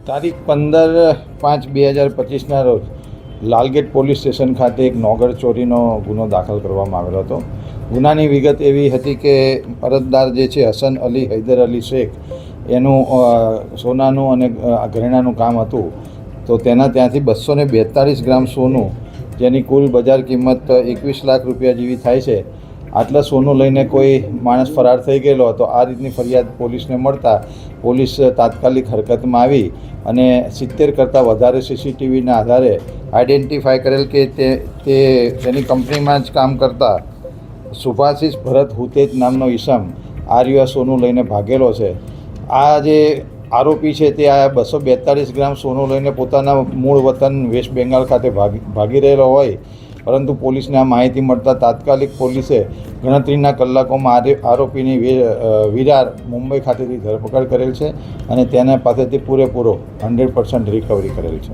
તારીખ 15/5/2025ના રોજ Lalgate police station ખાતે એક નોગર ચોરીનો ગુનો દાખલ કરવામાં આવેલો હતો. ગુનાની વિગત એવી હતી કે અરજદાર જે છે હસન અલી હૈદર અલી શેખ, એનું સોનાનું અને ઘરેણાનું કામ હતું. તો તેના ત્યાંથી 242 ગ્રામ સોનું, જેની કુલ બજાર કિંમત 21 લાખ રૂપિયા જેવી થાય છે, આટલા સોનું લઈને કોઈ માણસ ફરાર થઈ ગયેલો હતો. આ રીતની ફરિયાદ પોલીસને મળતા પોલીસ તાત્કાલિક હરકતમાં આવી અને 70 કરતાં વધારે CCTVના આધારે આઈડેન્ટિફાય કરેલ કે તેની કંપનીમાં જ કામ કરતા સુભાષિષ ભરત હુતેજ નામનો ઈસમ આ રહ્યો સોનું લઈને ભાગેલો છે. આ જે આરોપી છે તે આ 242 ગ્રામ સોનું લઈને પોતાના મૂળ વતન વેસ્ટ બેંગાલ ખાતે ભાગી રહેલો હોય, પરંતુ પોલીસને આ માહિતી મળતા તાત્કાલિક પોલીસે ગણતરીના કલાકોમાં આરોપીની વિરાર મુંબઈ ખાતેથી ધરપકડ કરેલ છે અને તેના પાસેથી પૂરેપૂરો 100% રિકવરી કરેલ છે.